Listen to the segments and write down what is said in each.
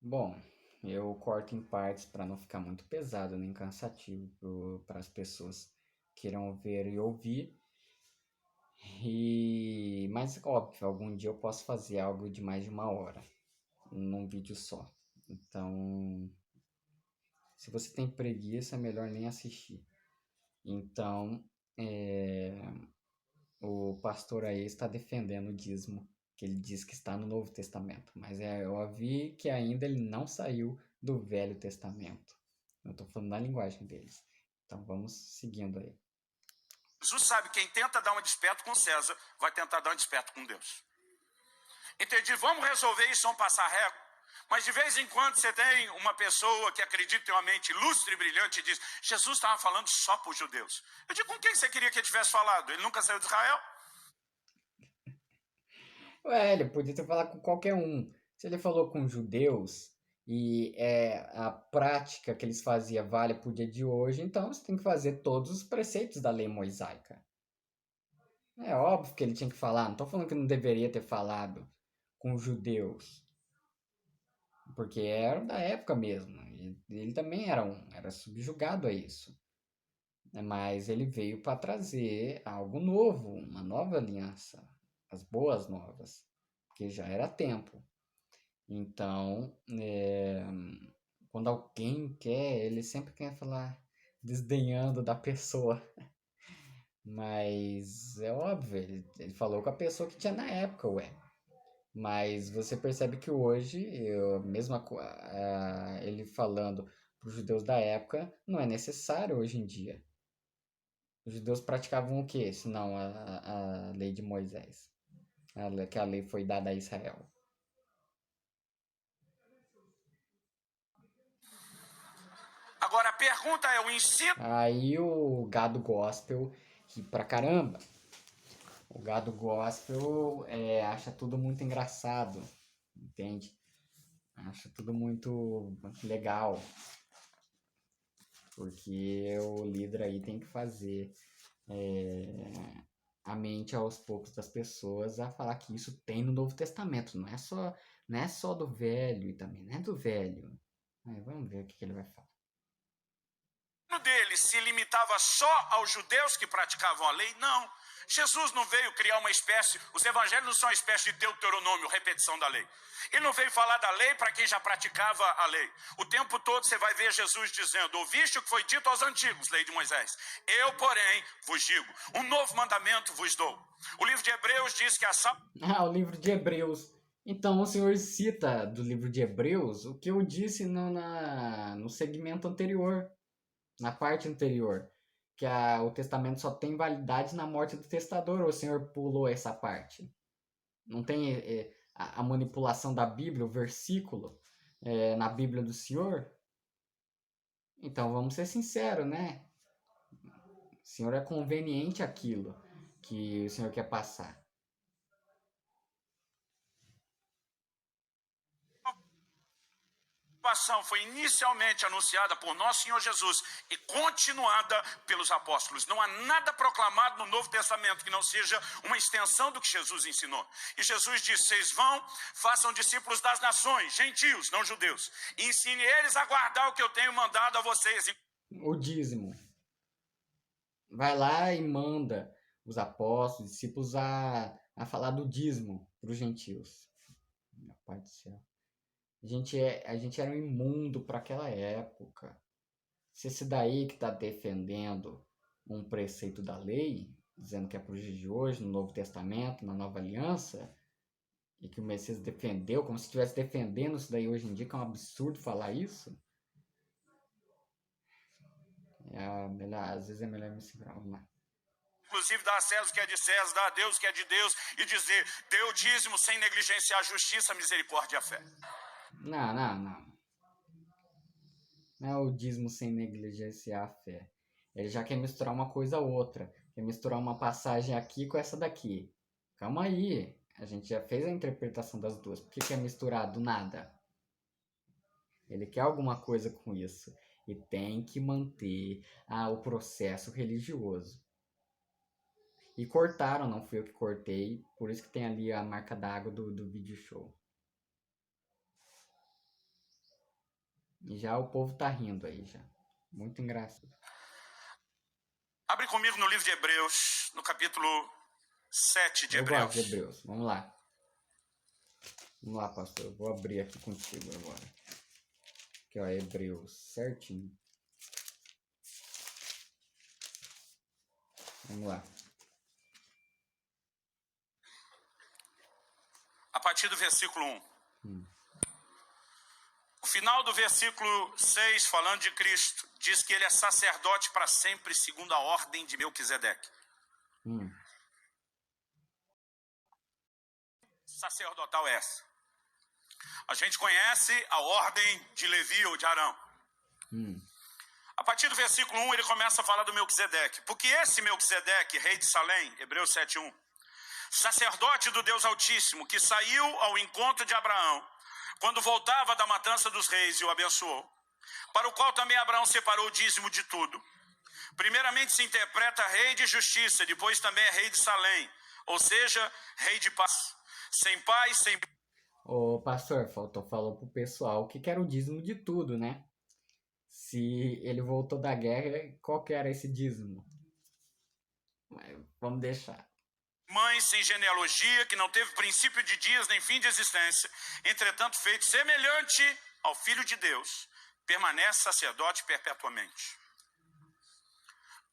Bom, eu corto em partes para não ficar muito pesado nem cansativo para as pessoas que queiram ver e ouvir. Mas óbvio, algum dia eu posso fazer algo de mais de 1 hora num vídeo só. Então, se você tem preguiça, é melhor nem assistir. Então, é, o pastor aí está defendendo o dízimo, que ele diz que está no Novo Testamento, mas eu ouvi que ainda ele não saiu do Velho Testamento. Eu estou falando na linguagem deles. Então vamos seguindo aí. Jesus sabe, quem tenta dar um desperto com César, vai tentar dar um desperto com Deus. Entendi, vamos resolver isso, vamos passar régua. Mas de vez em quando você tem uma pessoa que acredita em uma mente ilustre e brilhante e diz: Jesus estava falando só para os judeus. Eu digo: com quem você queria que ele tivesse falado? Ele nunca saiu de Israel? Ué, ele podia ter falado com qualquer um. Se ele falou com judeus e a prática que eles faziam vale para o dia de hoje, então você tem que fazer todos os preceitos da lei mosaica. É óbvio que ele tinha que falar, não estou falando que não deveria ter falado com os judeus, porque era da época mesmo. Ele também era subjugado a isso. Mas ele veio para trazer algo novo, uma nova aliança, as boas novas, porque já era tempo. Então, quando alguém quer, ele sempre quer falar desdenhando da pessoa. Mas é óbvio, ele falou com a pessoa que tinha na época, ué. Mas você percebe que hoje, ele falando para os judeus da época, não é necessário hoje em dia. Os judeus praticavam o quê? Senão a lei de Moisés, que a lei foi dada a Israel. Agora a pergunta é: o ensino Aí o gado gospel ri pra caramba. O gado gospel acha tudo muito engraçado, entende? Acha tudo muito legal. Porque o líder aí tem que fazer a mente aos poucos das pessoas a falar que isso tem no Novo Testamento, não é só do Velho e também não é do Velho. Vamos ver o que ele vai falar. dele se limitava só aos judeus que praticavam a lei? Não. Jesus não veio criar uma espécie, os evangelhos não são uma espécie de Deuteronômio, repetição da lei. Ele não veio falar da lei para quem já praticava a lei. O tempo todo você vai ver Jesus dizendo: ouviste o que foi dito aos antigos, lei de Moisés. Eu, porém, vos digo, um novo mandamento vos dou. O livro de Hebreus diz que a O livro de Hebreus. Então o senhor cita do livro de Hebreus o que eu disse no segmento anterior, na parte anterior, que o testamento só tem validade na morte do testador. Ou o senhor pulou essa parte? Não tem a manipulação da Bíblia, o versículo na Bíblia do senhor? Então vamos ser sinceros, né? O senhor é conveniente aquilo que o senhor quer passar. salvação foi inicialmente anunciada por nosso Senhor Jesus e continuada pelos apóstolos. Não há nada proclamado no Novo Testamento que não seja uma extensão do que Jesus ensinou. E Jesus disse: vocês vão, façam discípulos das nações, gentios, não judeus, e ensine eles a guardar o que eu tenho mandado a vocês. O dízimo. Vai lá e manda os apóstolos, discípulos a falar do dízimo para os gentios. Meu pai do céu. A gente era um imundo para aquela época. Se esse daí que está defendendo um preceito da lei, dizendo que é para os dias de hoje, no Novo Testamento, na Nova Aliança, e que o Messias defendeu, como se estivesse defendendo isso daí hoje em dia, que é um absurdo falar isso, às vezes é melhor me segurar. Vamos lá. Inclusive dar a César o que é de César, dar a Deus o que é de Deus, e dizer: dê o dízimo sem negligenciar a justiça, a misericórdia e a fé. Não, não, não. Não é o dízimo sem negligenciar a fé. Ele já quer misturar uma coisa a outra. Quer misturar uma passagem aqui com essa daqui. Calma aí. A gente já fez a interpretação das duas. Por que quer misturar do nada? Ele quer alguma coisa com isso. E tem que manter o processo religioso. E cortaram, não fui eu que cortei. Por isso que tem ali a marca d'água do vídeo show. E já o povo tá rindo aí já. Muito engraçado. Abre comigo no livro de Hebreus, no capítulo 7 de Eu gosto Hebreus. de Hebreus. Vamos lá. Vamos lá, pastor. Eu vou abrir aqui contigo agora. Aqui, ó, Hebreus, certinho. Vamos lá. A partir do versículo 1. O final do versículo 6, falando de Cristo, diz que ele é sacerdote para sempre, segundo a ordem de Melquisedeque. Sacerdotal é essa. A gente conhece a ordem de Levi ou de Arão. A partir do versículo 1, ele começa a falar do Melquisedeque. Porque esse Melquisedeque, rei de Salém, Hebreus 7:1, sacerdote do Deus Altíssimo, que saiu ao encontro de Abraão, quando voltava da matança dos reis e o abençoou, para o qual também Abraão separou o dízimo de tudo. Primeiramente se interpreta rei de justiça, depois também é rei de Salém, ou seja, rei de paz. Sem paz, sem... Ô, pastor, falou pro pessoal que era o dízimo de tudo, né? Se ele voltou da guerra, qual que era esse dízimo? Mas vamos deixar. Mãe sem genealogia, que não teve princípio de dias nem fim de existência, entretanto feito semelhante ao Filho de Deus, permanece sacerdote perpetuamente.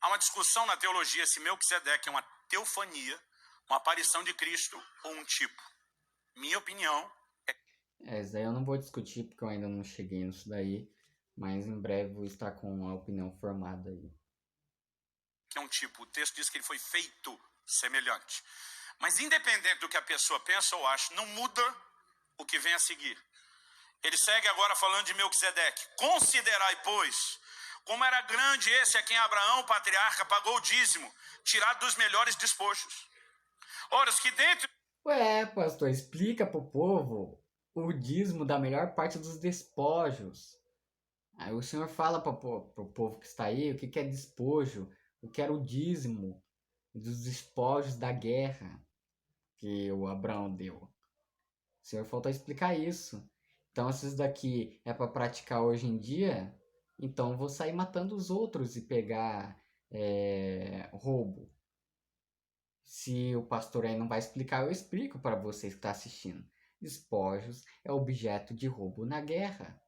Há uma discussão na teologia se Melquisedeque é uma teofania, uma aparição de Cristo ou um tipo. Minha opinião é... Isso daí eu não vou discutir porque eu ainda não cheguei nisso daí, mas em breve vou estar com a opinião formada aí. Que é um tipo, o texto diz que ele foi feito semelhante. Mas independente do que a pessoa pensa ou acha, não muda o que vem a seguir. Ele segue agora falando de Melquisedeque. Considerai, pois, como era grande esse a quem Abraão, patriarca, pagou o dízimo, tirado dos melhores despojos. Ora, os que dentro... Ué, pastor, explica pro povo o dízimo da melhor parte dos despojos. Aí o senhor fala pro povo que está aí o que é despojo, o que era o dízimo dos despojos da guerra que o Abraão deu. O senhor faltou explicar isso. Então, se isso daqui é para praticar hoje em dia, então vou sair matando os outros e pegar roubo. Se o pastor aí não vai explicar, eu explico para vocês que estão assistindo. Despojos é objeto de roubo na guerra.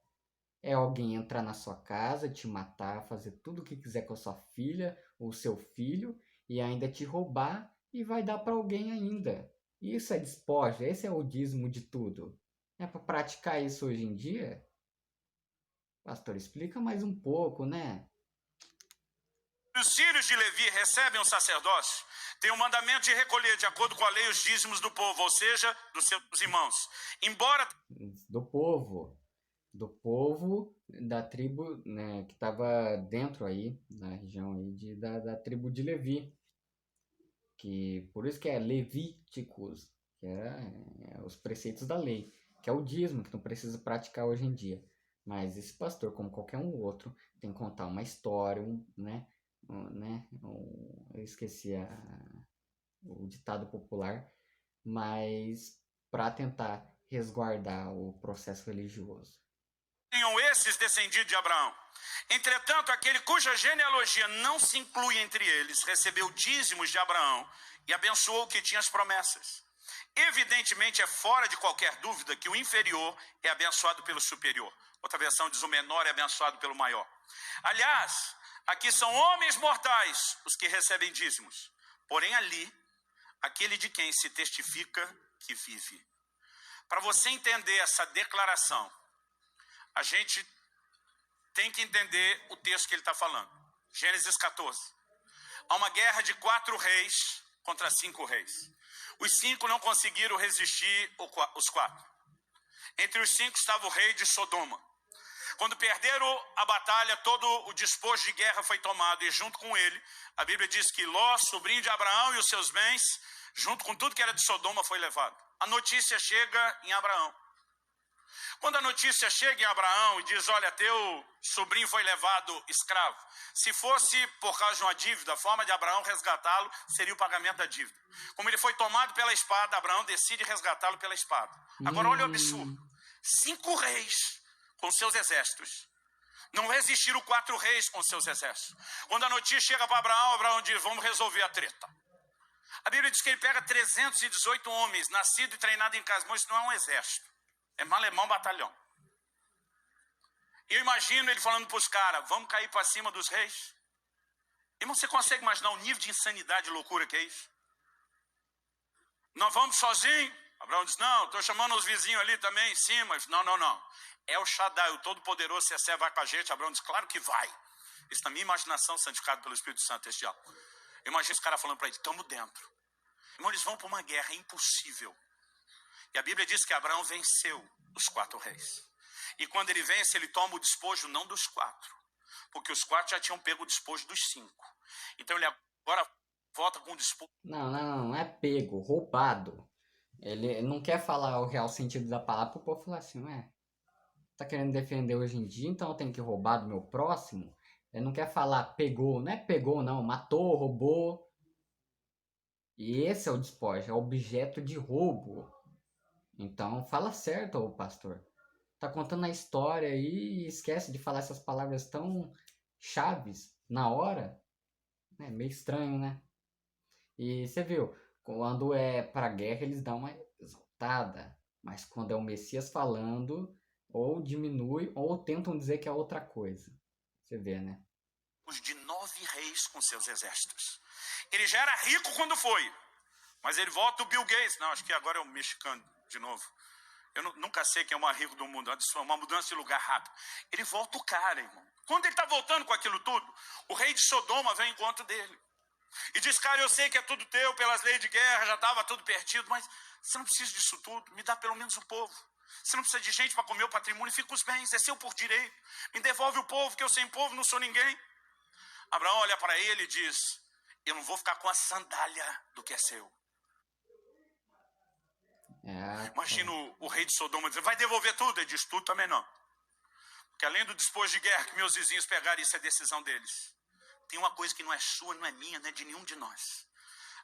É alguém entrar na sua casa, te matar, fazer tudo o que quiser com a sua filha ou seu filho e ainda te roubar e vai dar para alguém ainda. Isso é despojo, esse é o dízimo de tudo. É para praticar isso hoje em dia? Pastor, explica mais um pouco, né? Os filhos de Levi recebem o sacerdócio, tem o mandamento de recolher de acordo com a lei os dízimos do povo, ou seja, dos seus irmãos. Embora... Do povo da tribo, né, que estava dentro aí, na região aí da tribo de Levi. Que, por isso que é Levíticos, que é os preceitos da lei, que é o dízimo que não precisa praticar hoje em dia. Mas esse pastor, como qualquer um outro, tem que contar uma história, eu esqueci o ditado popular, mas para tentar resguardar o processo religioso. Tenham esses descendidos de Abraão. Entretanto, aquele cuja genealogia não se inclui entre eles, recebeu dízimos de Abraão e abençoou o que tinha as promessas. Evidentemente, é fora de qualquer dúvida que o inferior é abençoado pelo superior. Outra versão diz o menor é abençoado pelo maior. Aliás, aqui são homens mortais os que recebem dízimos. Porém, ali, aquele de quem se testifica que vive. Para você entender essa declaração, a gente tem que entender o texto que ele está falando. Gênesis 14. Há uma guerra de 4 reis contra 5 reis. Os 5 não conseguiram resistir os 4. Entre os 5 estava o rei de Sodoma. Quando perderam a batalha, todo o despojo de guerra foi tomado. E junto com ele, a Bíblia diz que Ló, sobrinho de Abraão, e os seus bens, junto com tudo que era de Sodoma, foi levado. A notícia chega em Abraão. Quando a notícia chega em Abraão e diz, olha, teu sobrinho foi levado escravo. Se fosse por causa de uma dívida, a forma de Abraão resgatá-lo seria o pagamento da dívida. Como ele foi tomado pela espada, Abraão decide resgatá-lo pela espada. Agora olha o absurdo. 5 reis com seus exércitos Não existiram 4 reis com seus exércitos. Quando a notícia chega para Abraão, Abraão diz, vamos resolver a treta. A Bíblia diz que ele pega 318 homens, nascidos e treinados em casa. Mas isso não é um exército, é malemão batalhão. E eu imagino ele falando para os caras, vamos cair para cima dos reis? Irmão, você consegue imaginar o nível de insanidade e loucura que é isso? Nós vamos sozinhos? Abraão diz, não, estou chamando os vizinhos ali também em cima. Não. É o Shaddai, o Todo-Poderoso, se essa vai com a gente. Abraão diz, claro que vai. Isso na minha imaginação, santificado pelo Espírito Santo, esse diálogo. Eu imagino os caras falando para ele, estamos dentro. Irmão, eles vão para uma guerra, é impossível. E a Bíblia diz que Abraão venceu os 4 reis. E quando ele vence, ele toma o despojo não dos 4. Porque os 4 já tinham pego o despojo dos 5. Então ele agora volta com o despojo. Não é pego, roubado. Ele não quer falar o real sentido da palavra pro povo falar assim, tá querendo defender hoje em dia, então eu tenho que roubar do meu próximo? Ele não quer falar pegou, não é pegou não, matou, roubou. E esse é o despojo, é objeto de roubo. Então fala certo, ô pastor. Tá contando a história aí e esquece de falar essas palavras tão chaves na hora. É meio estranho, né? E você viu, quando é pra guerra eles dão uma exaltada. Mas quando é o Messias falando, ou diminui, ou tentam dizer que é outra coisa. Você vê, né? De 9 reis com seus exércitos. Ele já era rico quando foi. Mas ele volta o Bill Gates. Não, acho que agora é o mexicano de novo. Eu nunca sei quem é o mais rico do mundo. Uma mudança de lugar rápido. Ele volta o cara, irmão. Quando ele está voltando com aquilo tudo, o rei de Sodoma vem ao encontro dele. E diz, cara, eu sei que é tudo teu, pelas leis de guerra, já estava tudo perdido, mas você não precisa disso tudo. Me dá pelo menos o povo. Você não precisa de gente para comer o patrimônio, fica os bens, é seu por direito. Me devolve o povo, que eu sem povo não sou ninguém. Abraão olha para ele e diz, eu não vou ficar com a sandália do que é seu. Imagina o rei de Sodoma dizendo, vai devolver tudo? Ele diz, tudo também não. Porque além do despojo de guerra que meus vizinhos pegaram, isso é decisão deles. Tem uma coisa que não é sua, não é minha, não é de nenhum de nós.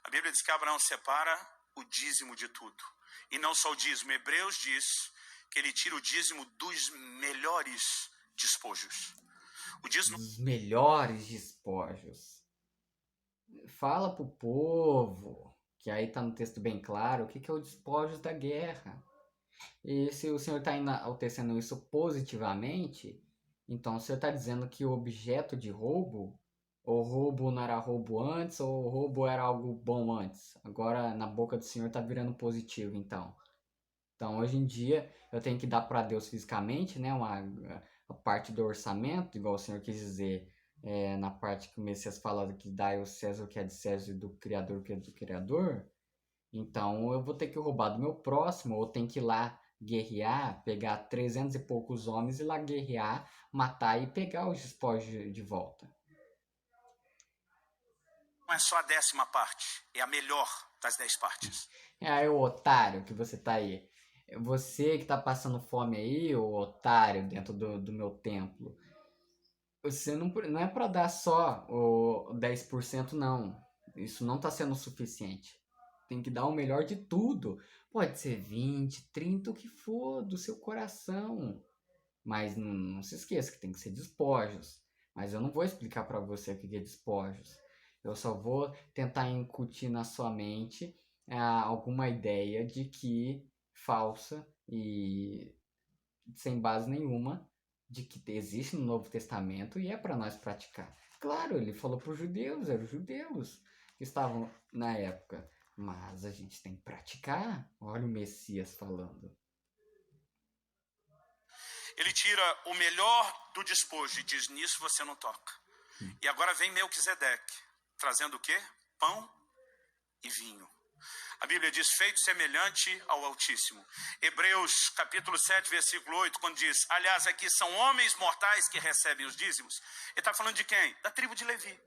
A Bíblia diz que Abraão separa o dízimo de tudo. E não só o dízimo. Hebreus diz que ele tira o dízimo dos melhores despojos. O dízimo... Dos melhores despojos. Fala pro povo, que aí tá no texto bem claro, o que é o despojos da guerra. E se o senhor está enaltecendo isso positivamente, então o senhor está dizendo que o objeto de roubo, ou roubo não era roubo antes, ou o roubo era algo bom antes. Agora na boca do senhor está virando positivo, então. Então hoje em dia eu tenho que dar para Deus fisicamente, né, a parte do orçamento, igual o senhor quis dizer, na parte que o Messias fala que dá ao César o que é de César e do Criador o que é do Criador. Então eu vou ter que roubar do meu próximo, ou tenho que ir lá guerrear, pegar 300 e poucos homens e lá guerrear, matar e pegar os despojos de volta. Não é só a 10ª parte, é a melhor das 10 partes. É aí o otário que você tá aí. Você que tá passando fome aí, o otário dentro do meu templo. Você não é para dar só o 10% não. Isso não tá sendo suficiente. Tem que dar o melhor de tudo. Pode ser 20, 30, o que for do seu coração. Mas não se esqueça que tem que ser despojos. Mas eu não vou explicar para você o que é despojos. Eu só vou tentar incutir na sua mente alguma ideia de que falsa e sem base nenhuma de que existe no Novo Testamento e é para nós praticar. Claro, ele falou para os judeus, eram os judeus que estavam na época. Mas a gente tem que praticar. Olha o Messias falando. Ele tira o melhor do despojo e diz, nisso você não toca. E agora vem Melquisedeque, trazendo o quê? Pão e vinho. A Bíblia diz, feito semelhante ao Altíssimo. Hebreus capítulo 7, versículo 8, quando diz, aliás, aqui são homens mortais que recebem os dízimos. Ele está falando de quem? Da tribo de Levi.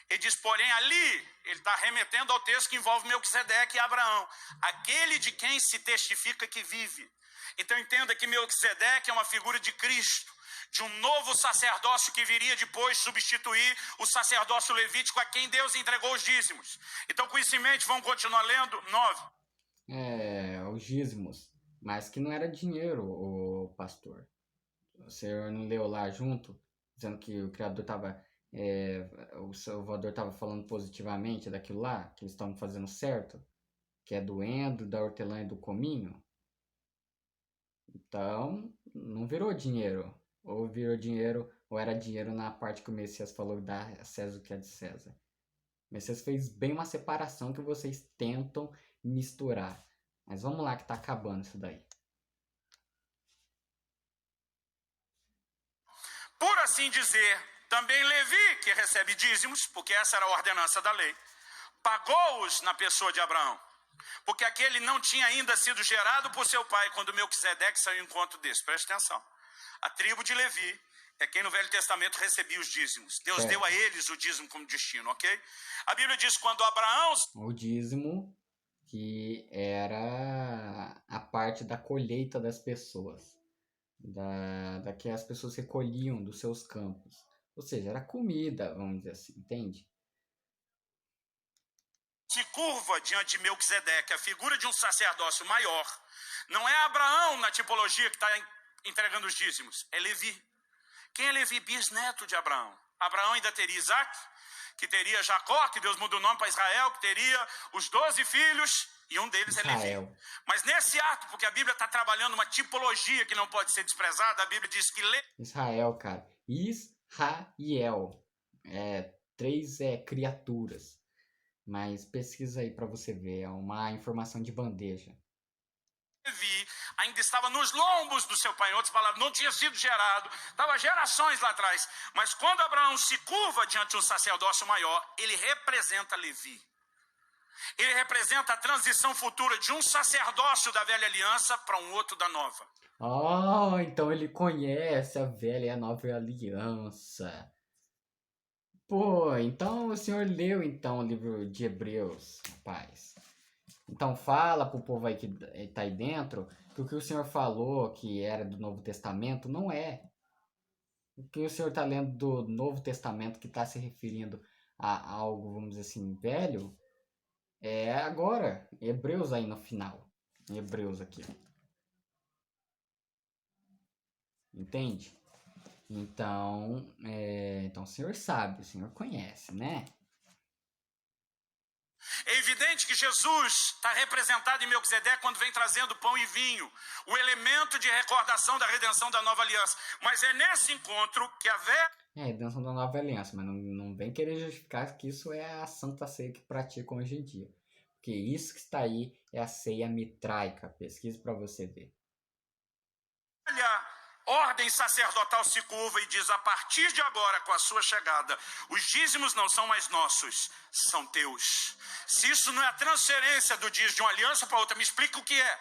Ele diz, porém, ali, ele está remetendo ao texto que envolve Melquisedeque e Abraão. Aquele de quem se testifica que vive. Então entenda que Melquisedeque é uma figura de Cristo, de um novo sacerdócio que viria depois substituir o sacerdócio levítico a quem Deus entregou os dízimos. Então, com isso em mente, vamos continuar lendo 9. Os dízimos. Mas que não era dinheiro, o pastor. O senhor não leu lá junto, dizendo que o Criador estava, o Salvador estava falando positivamente daquilo lá, que eles estavam fazendo certo, que é do Endo, da hortelã e do cominho? Então, não virou dinheiro. Ou virou dinheiro, ou era dinheiro na parte que o Messias falou, dar a César o que é de César. O Messias fez bem uma separação que vocês tentam misturar. Mas vamos lá que tá acabando isso daí. Por assim dizer, também Levi, que recebe dízimos, porque essa era a ordenança da lei, pagou-os na pessoa de Abraão, porque aquele não tinha ainda sido gerado por seu pai quando Melquisedeque saiu ao encontro desse. Preste atenção. A tribo de Levi é quem no Velho Testamento recebia os dízimos. Deus Certo. deu a eles o dízimo como destino, ok? A Bíblia diz que quando Abraão... O dízimo, que era a parte da colheita das pessoas, da que as pessoas recolhiam dos seus campos. Ou seja, era comida, vamos dizer assim, entende? se curva diante de Melquisedeque, a figura de um sacerdócio maior. Não é Abraão na tipologia que está entregando os dízimos, é Levi. Quem é Levi? Bisneto de Abraão. Abraão ainda teria Isaac, que teria Jacó, que Deus muda o nome para Israel, que teria os 12 filhos, e um deles Israel. é Levi. Mas nesse ato, porque a Bíblia está trabalhando uma tipologia que não pode ser desprezada, a Bíblia diz que... Israel, cara. Israel. Três criaturas. Mas pesquisa aí para você ver, é uma informação de bandeja. Levi ainda estava nos lombos do seu pai, em outras palavras, não tinha sido gerado, estava gerações lá atrás. Mas quando Abraão se curva diante de um sacerdócio maior, ele representa Levi. Ele representa a transição futura de um sacerdócio da velha aliança para um outro da nova. Oh, então ele conhece a velha e a nova aliança. Pô, então o senhor leu então o livro de Hebreus, rapaz. Então fala pro povo aí que tá aí dentro que o que o senhor falou que era do Novo Testamento não é. O que o senhor tá lendo do Novo Testamento que tá se referindo a algo, vamos dizer assim, velho, é agora, Hebreus aí no final. Hebreus aqui. Entende? Então, então o senhor sabe, o senhor conhece, né? É evidente que Jesus está representado em Melquisedeque quando vem trazendo pão e vinho, o elemento de recordação da redenção da nova aliança. Mas é nesse encontro que a velha... Redenção da nova aliança, mas não vem querer justificar que isso é a santa ceia que praticam hoje em dia. Porque isso que está aí é a ceia mitraica. Pesquise para você ver. Ordem sacerdotal se curva e diz: a partir de agora, com a sua chegada, os dízimos não são mais nossos, são teus. Se isso não é a transferência do dízimo de uma aliança para outra, me explica o que é.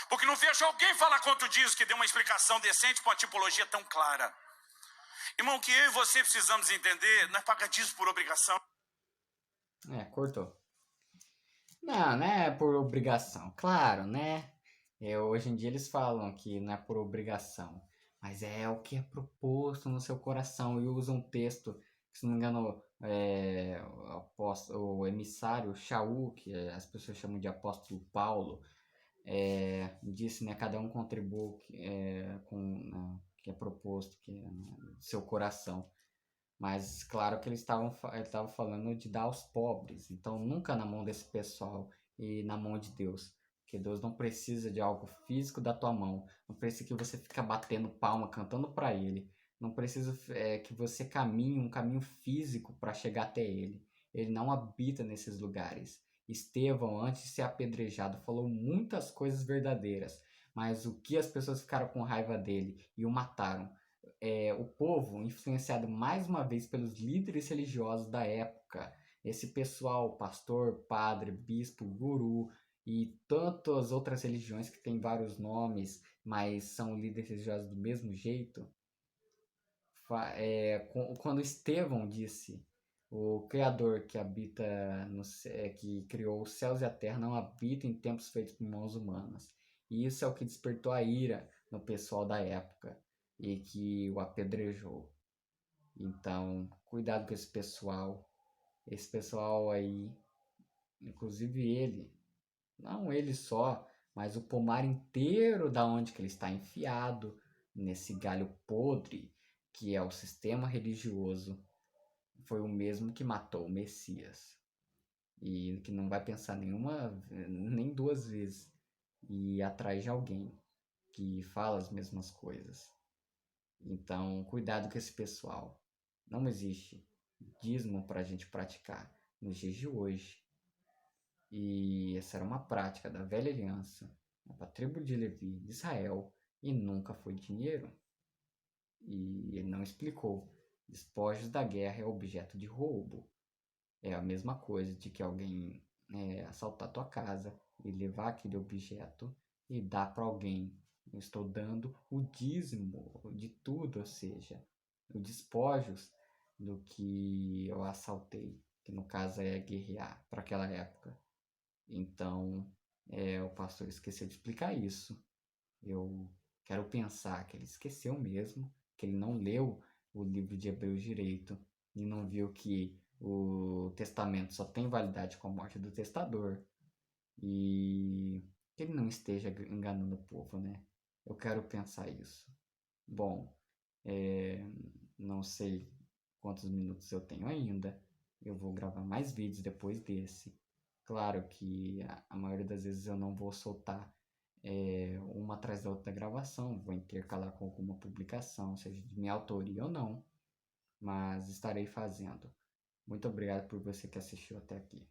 Porque não vejo alguém falar quanto o dízimo que dê uma explicação decente para uma tipologia tão clara. Irmão, o que eu e você precisamos entender não é pagar dízimo por obrigação. Cortou. Não é por obrigação, claro, né? Hoje em dia eles falam que não é por obrigação, mas é o que é proposto no seu coração e usa um texto, que, se não me engano, o emissário Shaul, que as pessoas chamam de apóstolo Paulo, disse, né, cada um contribua com que é proposto, que é no seu coração. Mas claro que ele estava falando de dar aos pobres, então nunca na mão desse pessoal e na mão de Deus. Porque Deus não precisa de algo físico da tua mão, não precisa que você fique batendo palma, cantando para Ele, não precisa que você caminhe um caminho físico para chegar até Ele. Ele não habita nesses lugares. Estevão, antes de ser apedrejado, falou muitas coisas verdadeiras, mas o que as pessoas ficaram com raiva dele e o mataram. O povo, influenciado mais uma vez pelos líderes religiosos da época, esse pessoal, pastor, padre, bispo, guru e tantas outras religiões que têm vários nomes, mas são líderes religiosos do mesmo jeito, quando Estevão disse: o Criador que habita que criou os céus e a terra não habita em templos feitos por mãos humanas. E isso é o que despertou a ira no pessoal da época e que o apedrejou. Então, cuidado com esse pessoal. Esse pessoal aí, inclusive ele, não ele só, mas o pomar inteiro da onde que ele está enfiado, nesse galho podre que é o sistema religioso, foi o mesmo que matou o Messias. E que não vai pensar nem duas vezes e ir atrás de alguém que fala as mesmas coisas. Então, cuidado com esse pessoal. Não existe dízimo para a gente praticar nos dias de hoje. E essa era uma prática da velha aliança, para a tribo de Levi, de Israel, e nunca foi dinheiro. E ele não explicou. Despojos da guerra é objeto de roubo. É a mesma coisa de que alguém assaltar tua casa e levar aquele objeto e dar para alguém. Eu estou dando o dízimo de tudo, ou seja, os despojos do que eu assaltei, que no caso é guerrear para aquela época. Então, o pastor esqueceu de explicar isso. Eu quero pensar que ele esqueceu mesmo, que ele não leu o livro de Hebreus direito e não viu que o testamento só tem validade com a morte do testador e que ele não esteja enganando o povo, né? Eu quero pensar isso. Bom, não sei quantos minutos eu tenho ainda. Eu vou gravar mais vídeos depois desse. Claro que a maioria das vezes eu não vou soltar uma atrás da outra gravação, vou intercalar com alguma publicação, seja de minha autoria ou não, mas estarei fazendo. Muito obrigado por você que assistiu até aqui.